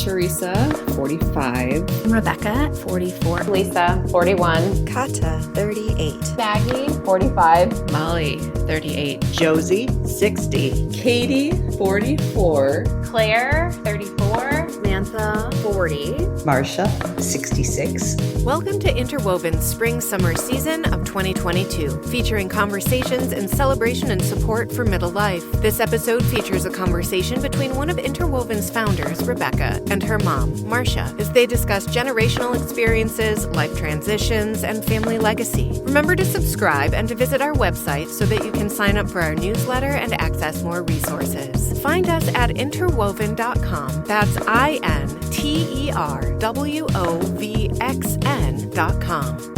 Teresa, 45. Rebecca, 44. Lisa, 41. Kata, 38. Maggie, 45. Molly, 38. Josie, 60. Katie, 44. Claire, 34. Samantha, 40. Marcia, 66. Welcome to INTERWOVXN's Spring-Summer season of 2022, featuring conversations and celebration and support for middle life. This episode features a conversation between one of INTERWOVXN's founders, Rebecca, and her mom, Marcia, as they discuss generational experiences, life transitions, and family legacy. Remember to subscribe and to visit our website so that you can sign up for our newsletter and access more resources. Find us at interwoven.com. That's INTERWOVXN.com.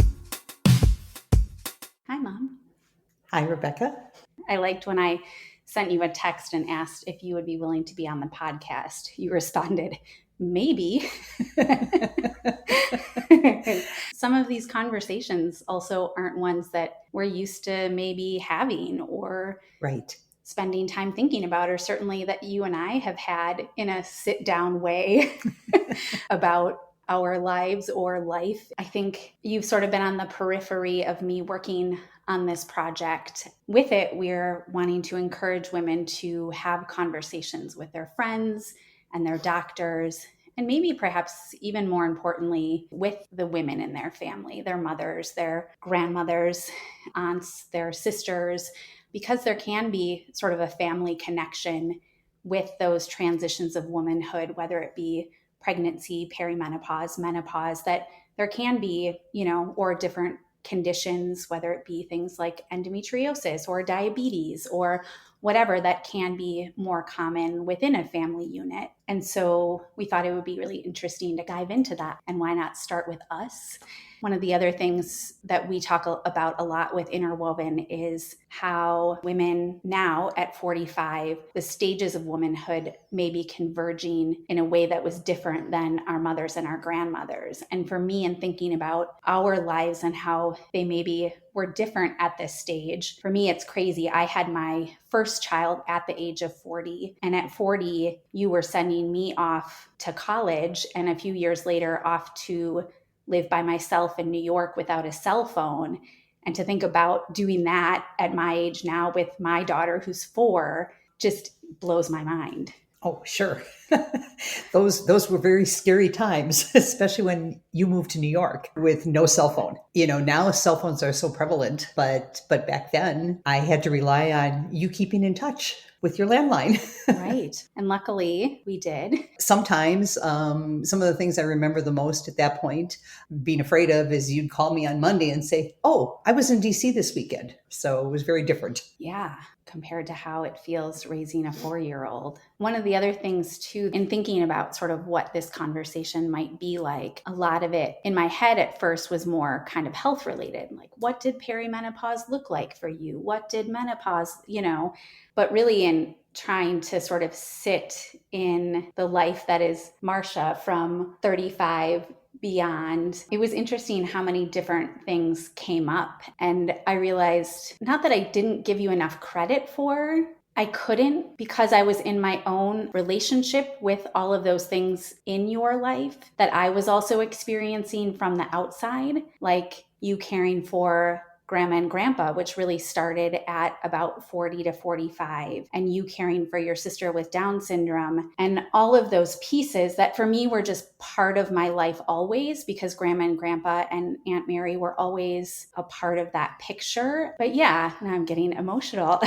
Hi, Mom. Hi, Rebecca. I liked when I sent you a text and asked if you would be willing to be on the podcast. You responded, maybe. Some of these conversations also aren't ones that we're used to maybe having or Right. spending time thinking about, or certainly that you and I have had in a sit-down way about our lives or life. I think you've sort of been on the periphery of me working on this project. With it, we're wanting to encourage women to have conversations with their friends and their doctors, and maybe perhaps even more importantly, with the women in their family, their mothers, their grandmothers, aunts, their sisters, because there can be sort of a family connection with those transitions of womanhood, whether it be pregnancy, perimenopause, menopause, that there can be, or different conditions, whether it be things like endometriosis or diabetes or whatever, that can be more common within a family unit. And so we thought it would be really interesting to dive into that. And why not start with us? One of the other things that we talk about a lot with INTERWOVXN is how women now at 45, the stages of womanhood may be converging in a way that was different than our mothers and our grandmothers. And for me, in thinking about our lives and how they maybe were different at this stage, for me, it's crazy. I had my first child at the age of 40. And at 40, you were sending me off to college and a few years later off to live by myself in New York without a cell phone. And to think about doing that at my age now with my daughter who's 4 just blows my mind. Oh, sure. Those were very scary times, especially when you moved to New York with no cell phone. Now cell phones are so prevalent, but back then I had to rely on you keeping in touch with your landline. Right. And luckily we did. Sometimes some of the things I remember the most at that point being afraid of is you'd call me on Monday and say, oh, I was in DC this weekend. So it was very different. Yeah, compared to how it feels raising a 4-year-old. One of the other things too, in thinking about sort of what this conversation might be like, a lot of it in my head at first was more kind of health related. Like, what did perimenopause look like for you? What did menopause, but really in trying to sort of sit in the life that is Marcia from 35 beyond, it was interesting how many different things came up. And I realized not that I didn't give you enough credit for, I couldn't, because I was in my own relationship with all of those things in your life that I was also experiencing from the outside, like you caring for grandma and grandpa, which really started at about 40 to 45, and you caring for your sister with Down syndrome, and all of those pieces that for me were just part of my life always, because grandma and grandpa and Aunt Mary were always a part of that picture. But yeah, now I'm getting emotional.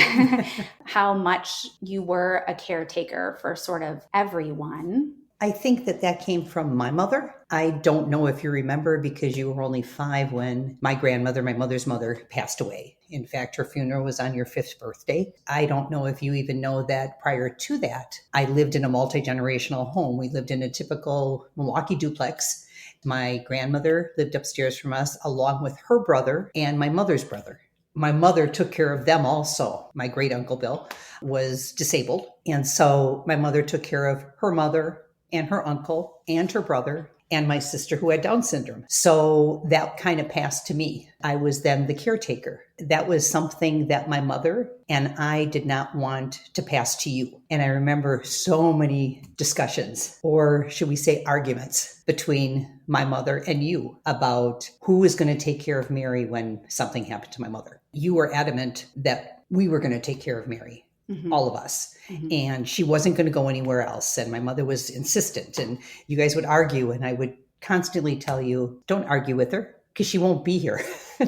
How much you were a caretaker for sort of everyone. I think that came from my mother. I don't know if you remember because you were only 5 when my grandmother, my mother's mother, passed away. In fact, her funeral was on your 5th birthday. I don't know if you even know that prior to that, I lived in a multi-generational home. We lived in a typical Milwaukee duplex. My grandmother lived upstairs from us along with her brother and my mother's brother. My mother took care of them also. My great uncle Bill was disabled. And so my mother took care of her mother and her uncle and her brother and my sister who had Down syndrome. So that kind of passed to me. I was then the caretaker. That was something that my mother and I did not want to pass to you. And I remember so many discussions, or should we say arguments, between my mother and you about who was going to take care of Mary when something happened to my mother. You were adamant that we were going to take care of Mary. Mm-hmm. All of us. Mm-hmm. And she wasn't going to go anywhere else. And my mother was insistent, and you guys would argue, and I would constantly tell you, don't argue with her because she won't be here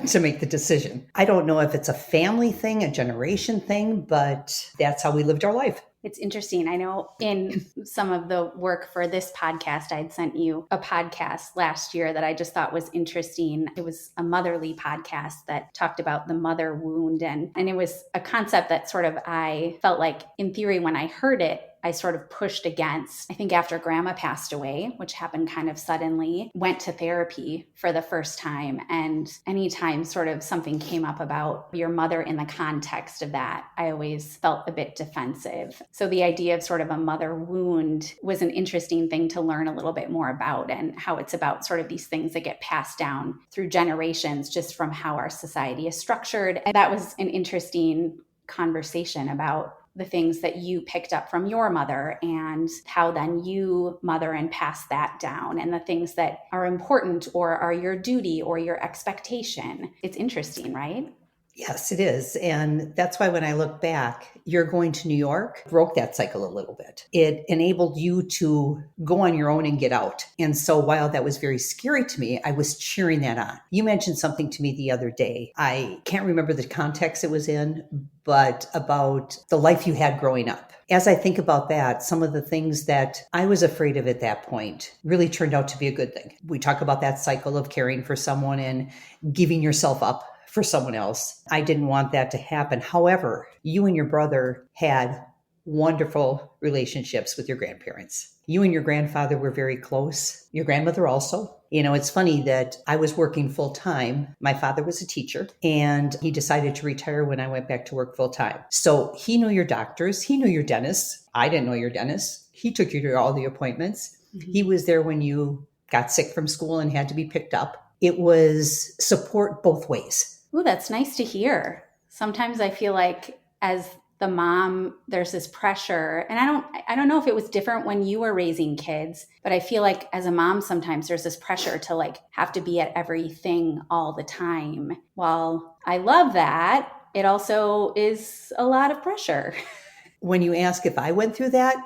to make the decision. I don't know if it's a family thing, a generation thing, but that's how we lived our life. It's interesting. I know in some of the work for this podcast, I'd sent you a podcast last year that I just thought was interesting. It was a motherly podcast that talked about the mother wound. And it was a concept that sort of I felt like in theory, when I heard it, I sort of pushed against. I think after grandma passed away, which happened kind of suddenly, went to therapy for the first time. And anytime sort of something came up about your mother in the context of that, I always felt a bit defensive. So the idea of sort of a mother wound was an interesting thing to learn a little bit more about, and how it's about sort of these things that get passed down through generations just from how our society is structured. And that was an interesting conversation about the things that you picked up from your mother and how then you mother and pass that down, and the things that are important or are your duty or your expectation. It's interesting, right? Yes, it is. And that's why when I look back, you're going to New York broke that cycle a little bit. It enabled you to go on your own and get out. And so while that was very scary to me, I was cheering that on. You mentioned something to me the other day. I can't remember the context it was in, but about the life you had growing up. As I think about that, some of the things that I was afraid of at that point really turned out to be a good thing. We talk about that cycle of caring for someone and giving yourself up for someone else. I didn't want that to happen. However, you and your brother had wonderful relationships with your grandparents. You and your grandfather were very close. Your grandmother also. You know, it's funny that I was working full time. My father was a teacher, and he decided to retire when I went back to work full time. So he knew your doctors. He knew your dentists. I didn't know your dentist. He took you to all the appointments. Mm-hmm. He was there when you got sick from school and had to be picked up. It was support both ways. Ooh, that's nice to hear. Sometimes I feel like as the mom, there's this pressure, and I don't know if it was different when you were raising kids, but I feel like as a mom, sometimes there's this pressure to like have to be at everything all the time. While I love that, it also is a lot of pressure. When you ask if I went through that,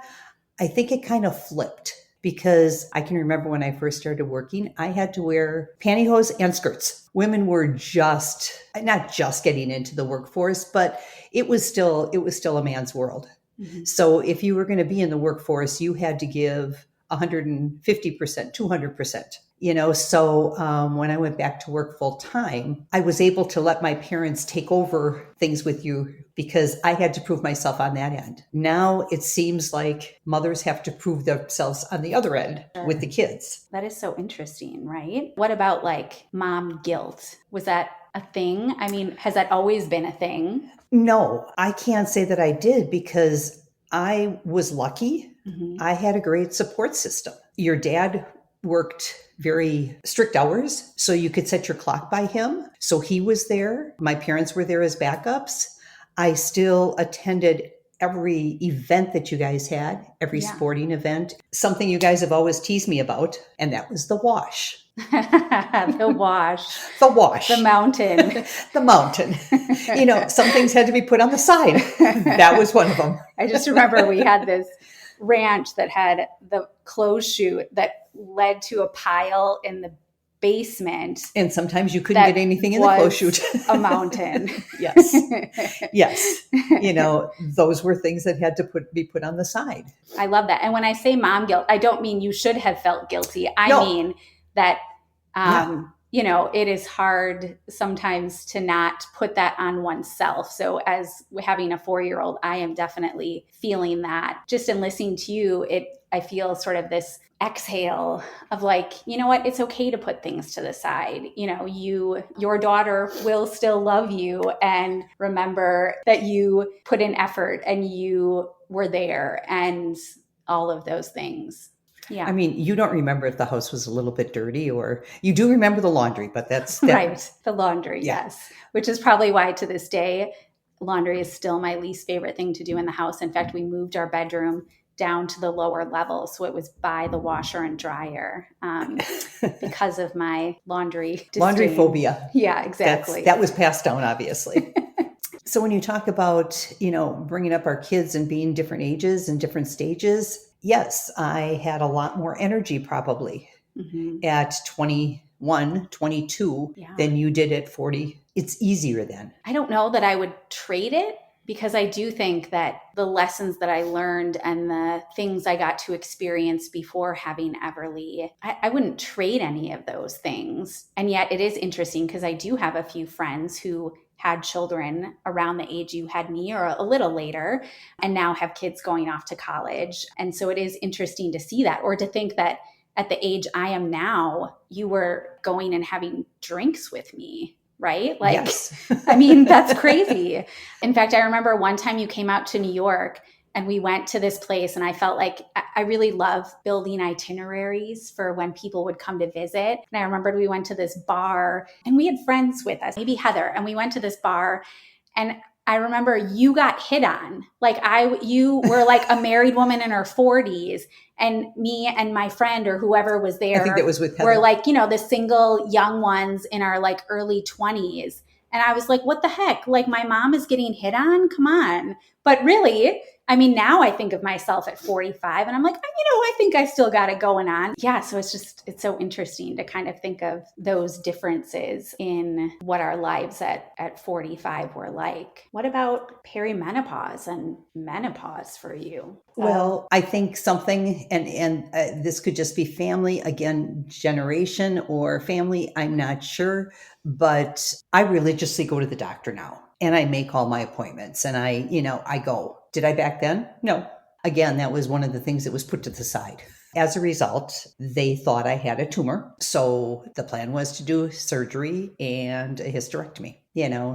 I think it kind of flipped. Because I can remember when I first started working, I had to wear pantyhose and skirts. Women were not just getting into the workforce, but it was still a man's world. Mm-hmm. So if you were going to be in the workforce, you had to give 150%, 200%. You know, so when I went back to work full time, I was able to let my parents take over things with you because I had to prove myself on that end. Now it seems like mothers have to prove themselves on the other end with the kids. That is so interesting, right? What about like mom guilt? Was that a thing? I mean, has that always been a thing? No, I can't say that I did because I was lucky. Mm-hmm. I had a great support system. Your dad worked very strict hours, so you could set your clock by him. So he was there. My parents were there as backups. I still attended every event that you guys had, every sporting event. Something you guys have always teased me about, and that was the wash. The wash. The wash. The mountain. The mountain. You know, some things had to be put on the side. That was one of them. I just remember we had this ranch that had the clothes chute that led to a pile in the basement. And sometimes you couldn't get anything in the clothes chute. A mountain. Yes. Yes. You know, those were things that had to be put on the side. I love that. And when I say mom guilt, I don't mean you should have felt guilty. I mean that, you know, it is hard sometimes to not put that on oneself. So as having a 4-year-old, I am definitely feeling that. Just in listening to you, I feel sort of this exhale of like, you know what, it's okay to put things to the side. You know, your daughter will still love you, and remember that you put in effort and you were there and all of those things. Yeah. I mean, you don't remember if the house was a little bit dirty, or you do remember the laundry, but that's right. The laundry, Yeah. yes. Which is probably why to this day, laundry is still my least favorite thing to do in the house. In fact, we moved our bedroom down to the lower level. So it was by the washer and dryer because of my laundry disdain. phobia. Yeah, exactly. That was passed down, obviously. So when you talk about, bringing up our kids and being different ages and different stages, yes, I had a lot more energy probably at 21, 22 than you did at 40. It's easier then. I don't know that I would trade it, because I do think that the lessons that I learned and the things I got to experience before having Everly, I wouldn't trade any of those things. And yet it is interesting because I do have a few friends who had children around the age you had me, or a little later, and now have kids going off to college. And so it is interesting to see that, or to think that at the age I am now, you were going and having drinks with me. Right? Like, yes. I mean, that's crazy. In fact, I remember one time you came out to New York and we went to this place, and I felt like I really love building itineraries for when people would come to visit. And I remembered we went to this bar and we had friends with us, maybe Heather, and we went to this bar, and I remember you got hit on. Like you were like a married woman in her 40s, and me and my friend or whoever was there, I think that was with Heather. Were like, the single young ones in our like early 20s. And I was like, what the heck? Like, my mom is getting hit on? Come on. But really, I mean, now I think of myself at 45 and I'm like, I think I still got it going on. Yeah. So it's so interesting to kind of think of those differences in what our lives at 45 were like. What about perimenopause and menopause for you? Well, I think something, and this could just be family, again, generation or family, I'm not sure, but I religiously go to the doctor now, and I make all my appointments, and I go. Did I back then? No. Again, that was one of the things that was put to the side. As a result, they thought I had a tumor. So the plan was to do surgery and a hysterectomy,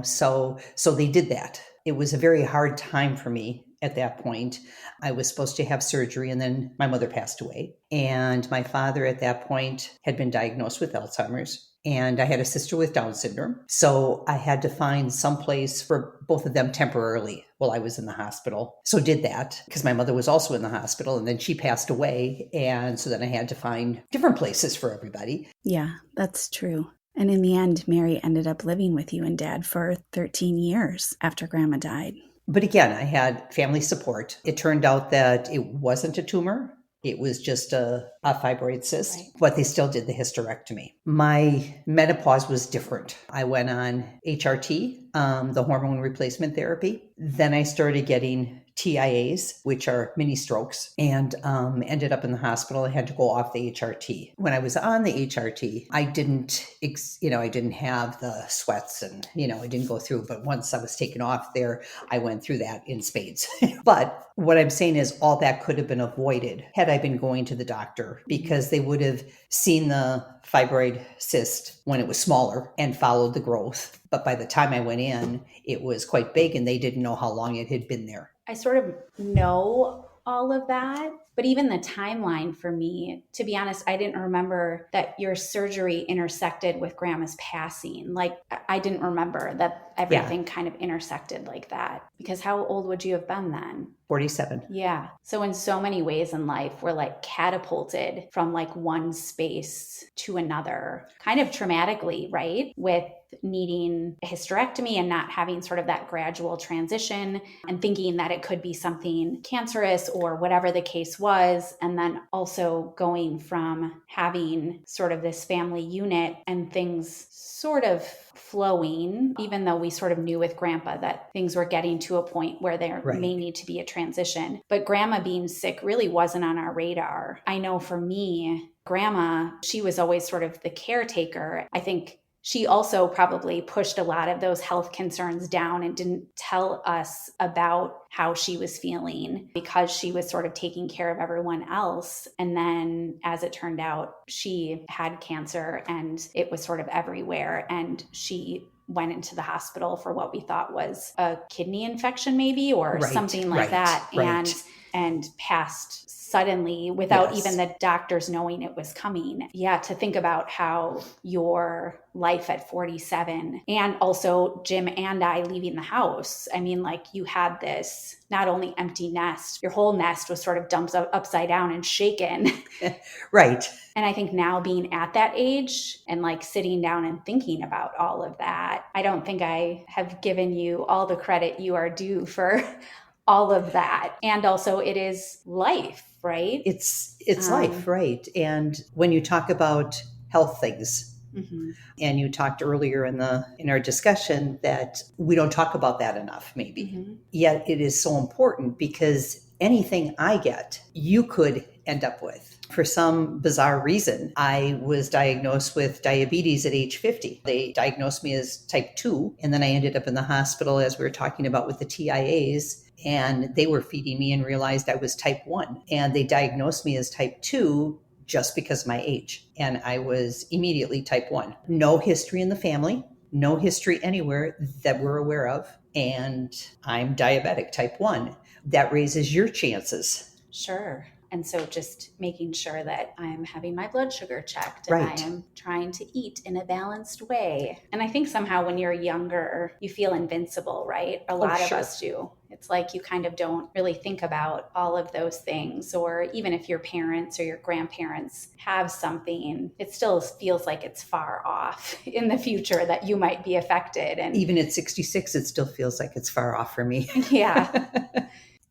so they did that. It was a very hard time for me at that point. I was supposed to have surgery, and then my mother passed away. And my father at that point had been diagnosed with Alzheimer's. And I had a sister with Down syndrome. So I had to find some place for both of them temporarily while I was in the hospital. So did that because my mother was also in the hospital, and then she passed away. And so then I had to find different places for everybody. Yeah, that's true. And in the end, Mary ended up living with you and Dad for 13 years after Grandma died. But again, I had family support. It turned out that it wasn't a tumor. It was just a fibroid cyst, but they still did the hysterectomy. My menopause was different. I went on HRT, the hormone replacement therapy. Then I started getting TIAs, which are mini strokes, and ended up in the hospital. I had to go off the HRT. When I was on the HRT, I didn't have the sweats, and, I didn't go through. But once I was taken off there, I went through that in spades. But what I'm saying is all that could have been avoided had I been going to the doctor, because they would have seen the fibroid cyst when it was smaller and followed the growth. But by the time I went in, it was quite big, and they didn't know how long it had been there. I sort of know all of that, but even the timeline for me, to be honest, I didn't remember that your surgery intersected with Grandma's passing. Like, I didn't remember that everything kind of intersected like that, because how old would you have been then? 47. Yeah. So in so many ways in life, we're like catapulted from like one space to another, kind of traumatically, right? With needing a hysterectomy and not having sort of that gradual transition, and thinking that it could be something cancerous or whatever the case was. And then also going from having sort of this family unit and things sort of flowing, even though we sort of knew with Grandpa that things were getting to a point where there may need to be a transition. But Grandma being sick really wasn't on our radar. I know for me, Grandma, she was always sort of the caretaker. I think she also probably pushed a lot of those health concerns down and didn't tell us about how she was feeling, because she was sort of taking care of everyone else. And then as it turned out, she had cancer and it was sort of everywhere. And she went into the hospital for what we thought was a kidney infection maybe, or something like that. and passed suddenly without Yes. even the doctors knowing it was coming. Yeah, to think about how your life at 47 and also Jim and I leaving the house. I mean, like you had this not only empty nest, your whole nest was sort of dumped upside down and shaken. Right. And I think now being at that age and like sitting down and thinking about all of that, I don't think I have given you all the credit you are due for all of that. And also it is life, right? It's life, right? And when you talk about health things, Mhm. and you talked earlier in our discussion that we don't talk about that enough, maybe. Mhm. Yet it is so important because anything I get, you could end up with. For some bizarre reason, I was diagnosed with diabetes at age 50. They diagnosed me as type 2, and then I ended up in the hospital, as we were talking about, with the TIAs. And they were feeding me and realized I was type 1. And they diagnosed me as type 2 just because of my age. And I was immediately type 1. No history in the family, no history anywhere that we're aware of. And I'm diabetic type 1. That raises your chances. Sure. And so just making sure that I'm having my blood sugar checked and Right. I am trying to eat in a balanced way. And I think somehow when you're younger, you feel invincible, right? A lot of sure. us do. It's like you kind of don't really think about all of those things. Or even if your parents or your grandparents have something, it still feels like it's far off in the future that you might be affected. And even at 66, it still feels like it's far off for me. yeah.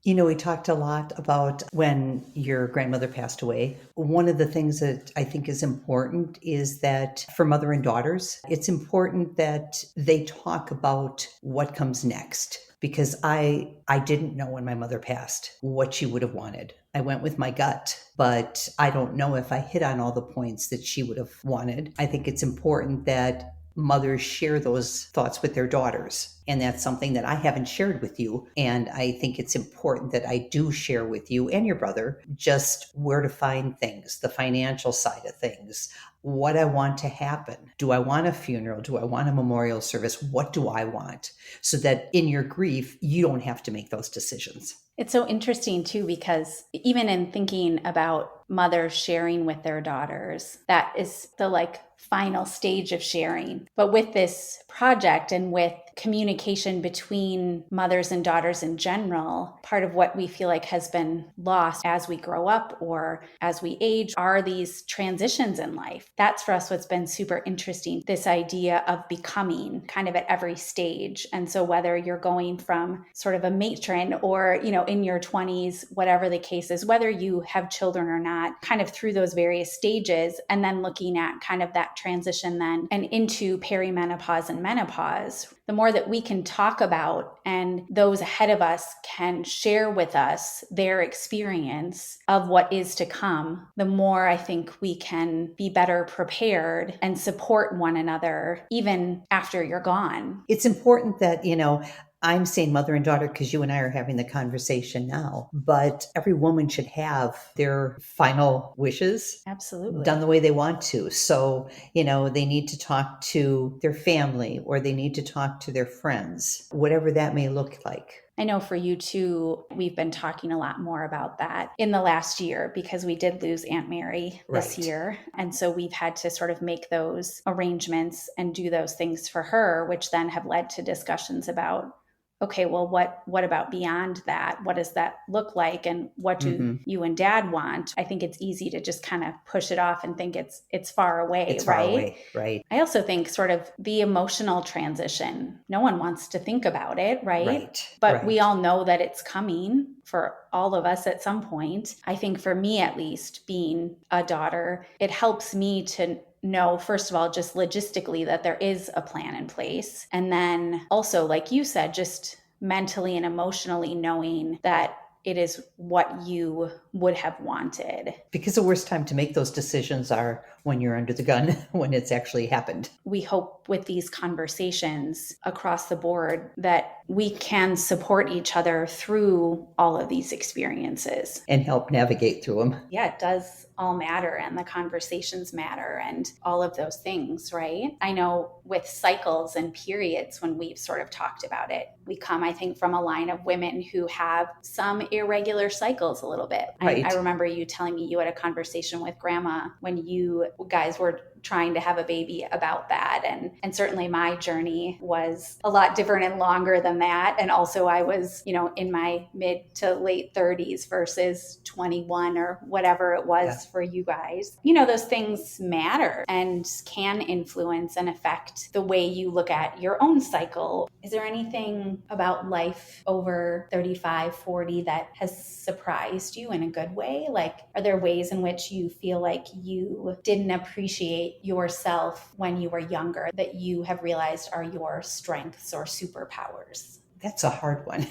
You know, we talked a lot about when your grandmother passed away. One of the things that I think is important is that for mother and daughters, it's important that they talk about what comes next. Because I didn't know when my mother passed what she would have wanted. I went with my gut, but I don't know if I hit on all the points that she would have wanted. I think it's important that mothers share those thoughts with their daughters. And that's something that I haven't shared with you. And I think it's important that I do share with you and your brother just where to find things, the financial side of things, what I want to happen. Do I want a funeral? Do I want a memorial service? What do I want? So that in your grief, you don't have to make those decisions. It's so interesting too, because even in thinking about mothers sharing with their daughters, that is the like final stage of sharing. But with this project and with communication between mothers and daughters in general, part of what we feel like has been lost as we grow up or as we age are these transitions in life. That's for us what's been super interesting, this idea of becoming kind of at every stage. And so whether you're going from sort of a matron or, you know, in your 20s, whatever the case is, whether you have children or not, kind of through those various stages, and then looking at kind of that transition then and into perimenopause and menopause, the more that we can talk about and those ahead of us can share with us their experience of what is to come, the more I think we can be better prepared and support one another even after you're gone. It's important that, you know, I'm saying mother and daughter because you and I are having the conversation now, but every woman should have their final wishes Absolutely done the way they want to. So, you know, they need to talk to their family or they need to talk to their friends, whatever that may look like. I know for you too, we've been talking a lot more about that in the last year because we did lose Aunt Mary this Right. year. And so we've had to sort of make those arrangements and do those things for her, which then have led to discussions about, okay, well, what about beyond that? What does that look like? And what do you and Dad want? I think it's easy to just kind of push it off and think it's far away, It's right? far away, right? I also think sort of the emotional transition. No one wants to think about it, right? Right. But we all know that it's coming for all of us at some point. I think for me, at least, being a daughter, it helps me to know, first of all, just logistically that there is a plan in place. And then also, like you said, just mentally and emotionally knowing that it is what you would have wanted. Because the worst time to make those decisions are when you're under the gun, when it's actually happened. We hope with these conversations across the board that we can support each other through all of these experiences. And help navigate through them. Yeah, it does all matter and the conversations matter and all of those things, right? I know with cycles and periods, when we've sort of talked about it, we come, I think, from a line of women who have some irregular cycles a little bit. Right. I remember you telling me you had a conversation with grandma when you guys were trying to have a baby about that. And certainly my journey was a lot different and longer than that. And also I was, in my mid to late 30s versus 21 or whatever it was for you guys. Those things matter and can influence and affect the way you look at your own cycle. Is there anything about life over 35, 40 that has surprised you in a good way? Like, are there ways in which you feel like you didn't appreciate yourself when you were younger that you have realized are your strengths or superpowers? That's a hard one.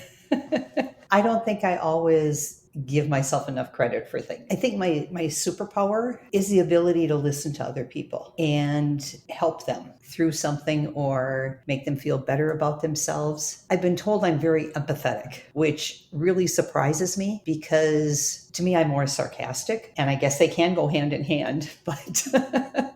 I don't think I always give myself enough credit for things. I think my superpower is the ability to listen to other people and help them through something or make them feel better about themselves. I've been told I'm very empathetic, which really surprises me because to me, I'm more sarcastic, and I guess they can go hand in hand, but...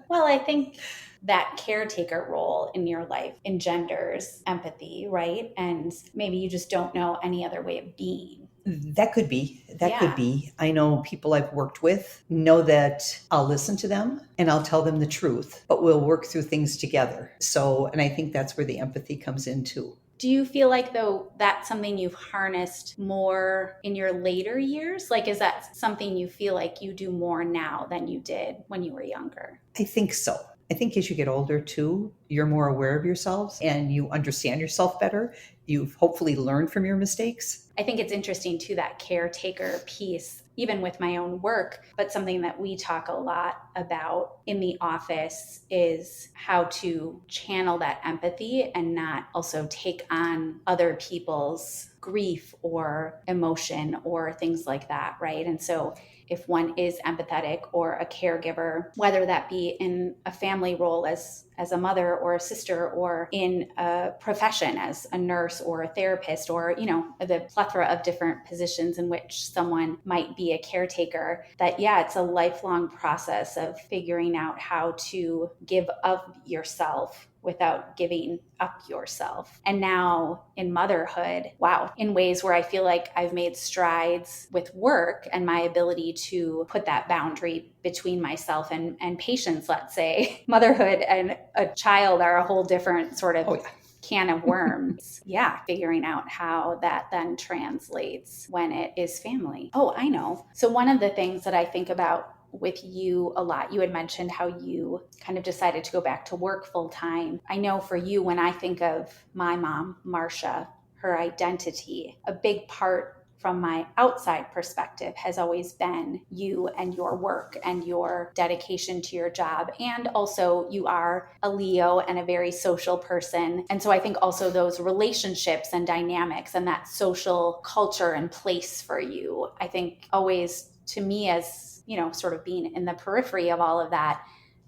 Well, I think that caretaker role in your life engenders empathy, right? And maybe you just don't know any other way of being. That could be. Could be. I know people I've worked with know that I'll listen to them and I'll tell them the truth, but we'll work through things together. And I think that's where the empathy comes in too. Do you feel like, though, that's something you've harnessed more in your later years? Like, is that something you feel like you do more now than you did when you were younger? I think so. I think as you get older too, you're more aware of yourselves and you understand yourself better. You've hopefully learned from your mistakes. I think it's interesting too, that caretaker piece, even with my own work, but something that we talk a lot about in the office is how to channel that empathy and not also take on other people's grief or emotion or things like that, right? And so if one is empathetic or a caregiver, whether that be in a family role as a mother or a sister, or in a profession as a nurse or a therapist, or, the plethora of different positions in which someone might be a caretaker, that, it's a lifelong process of figuring out how to give of yourself without giving up yourself. And now in motherhood, in ways where I feel like I've made strides with work and my ability to put that boundary between myself and patients, let's say. Motherhood and a child are a whole different sort of can of worms. Figuring out how that then translates when it is family. Oh, I know. So one of the things that I think about with you a lot, you had mentioned how you kind of decided to go back to work full time. I know for you, when I think of my mom, Marcia, her identity, a big part from my outside perspective has always been you and your work and your dedication to your job. And also you are a Leo and a very social person. And so I think also those relationships and dynamics and that social culture and place for you, I think always to me as, sort of being in the periphery of all of that,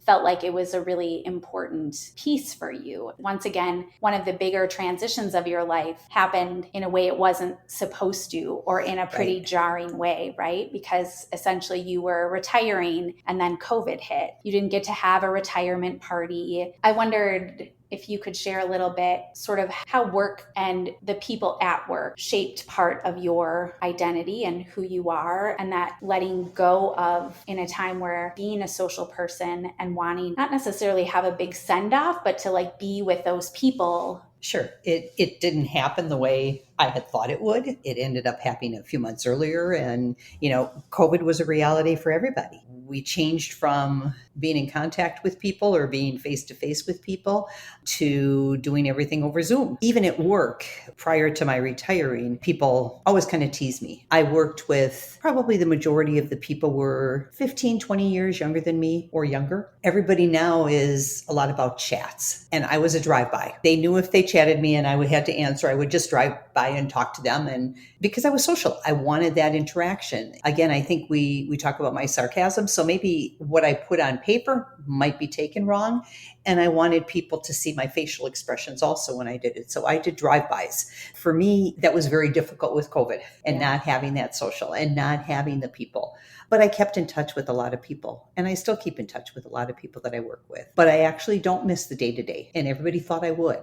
felt like it was a really important piece for you. Once again, one of the bigger transitions of your life happened in a way it wasn't supposed to, or in a pretty jarring way, right? Because essentially you were retiring and then COVID hit. You didn't get to have a retirement party. I wondered if you could share a little bit sort of how work and the people at work shaped part of your identity and who you are, and that letting go of in a time where being a social person and wanting not necessarily have a big send off, but to like be with those people. Sure. It didn't happen the way I had thought it would. It ended up happening a few months earlier. And, COVID was a reality for everybody. We changed from being in contact with people or being face to face with people to doing everything over Zoom. Even at work, prior to my retiring, people always kind of tease me. I worked with probably the majority of the people were 15, 20 years younger than me or younger. Everybody now is a lot about chats. And I was a drive-by. They knew if they chatted me and I had to answer, I would just drive by by and talk to them. And because I was social, I wanted that interaction. Again, I think we talk about my sarcasm. So maybe what I put on paper might be taken wrong. And I wanted people to see my facial expressions also when I did it. So I did drive-bys. For me, that was very difficult with COVID and not having that social and not having the people. But I kept in touch with a lot of people, and I still keep in touch with a lot of people that I work with. But I actually don't miss the day-to-day, and everybody thought I would.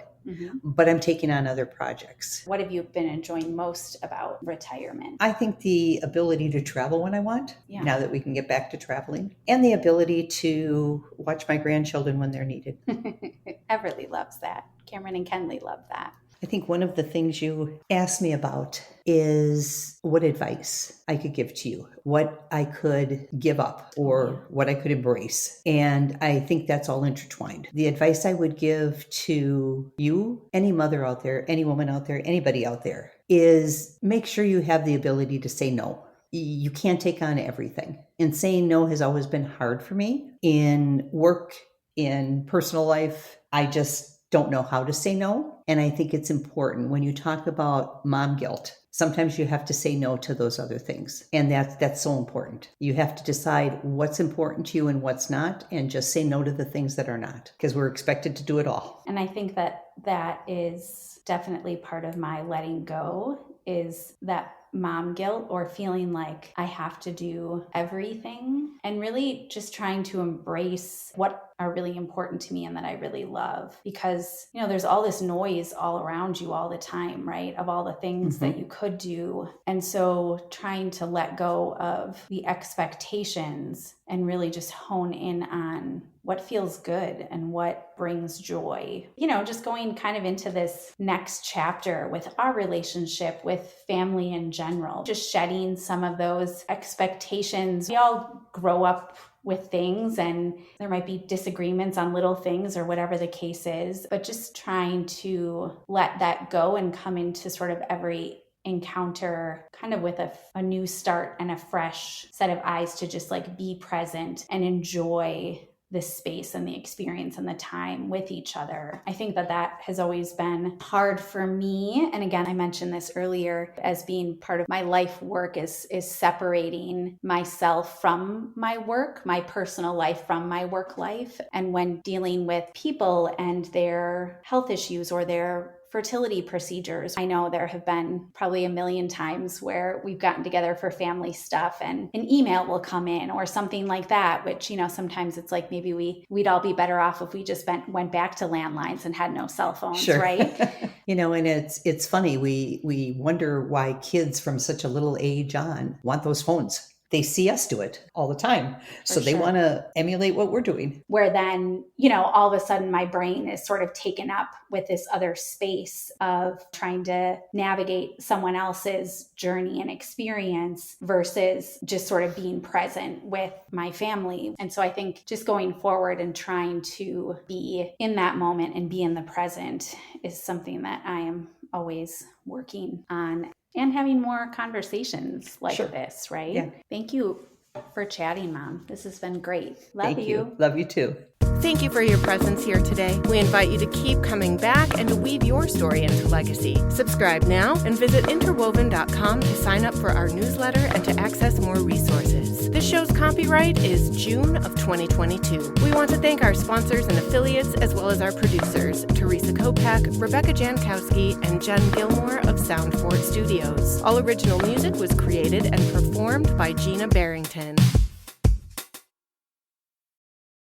But I'm taking on other projects. What have you been enjoying most about retirement? I think the ability to travel when I want, now that we can get back to traveling, and the ability to watch my grandchildren when they're needed. Everly loves that. Cameron and Kenley love that. I think one of the things you asked me about is what advice I could give to you, what I could give up or what I could embrace. And I think that's all intertwined. The advice I would give to you, any mother out there, any woman out there, anybody out there, is make sure you have the ability to say no. You can't take on everything. And saying no has always been hard for me in work, in personal life. I just don't know how to say no. And I think it's important when you talk about mom guilt. Sometimes you have to say no to those other things. And that's so important. You have to decide what's important to you and what's not, and just say no to the things that are not, because we're expected to do it all. And I think that is definitely part of my letting go, is that mom guilt or feeling like I have to do everything, and really just trying to embrace what are really important to me and that I really love. Because, there's all this noise all around you all the time, right? Of all the things that you could do. And so trying to let go of the expectations and really just hone in on what feels good and what brings joy. Just going kind of into this next chapter with our relationship with family in general, just shedding some of those expectations. We all grow up with things, and there might be disagreements on little things or whatever the case is, but just trying to let that go and come into sort of every encounter kind of with a new start and a fresh set of eyes to just like be present and enjoy the space and the experience and the time with each other. I think that has always been hard for me. And again, I mentioned this earlier as being part of my life work is separating myself from my work, my personal life from my work life. And when dealing with people and their health issues or their fertility procedures, I know there have been probably a million times where we've gotten together for family stuff and an email will come in or something like that, which, sometimes it's like maybe we'd all be better off if we just went back to landlines and had no cell phones, right? And it's funny. We wonder why kids from such a little age on want those phones. They see us do it all the time. So they want to emulate what we're doing. Where then, all of a sudden my brain is sort of taken up with this other space of trying to navigate someone else's journey and experience versus just sort of being present with my family. And so I think just going forward and trying to be in that moment and be in the present is something that I am always working on. And having more conversations like this, right? Yeah. Thank you for chatting, Mom. This has been great. Love you. Love you too. Thank you for your presence here today. We invite you to keep coming back and to weave your story into legacy. Subscribe now and visit INTERWOVN.com to sign up for our newsletter and to access more resources. This show's copyright is June of 2022. We want to thank our sponsors and affiliates as well as our producers, Teresa Kopak, Rebecca Jankowski, and Jen Gilmore of Soundfort Studios. All original music was created and performed by Gina Barrington.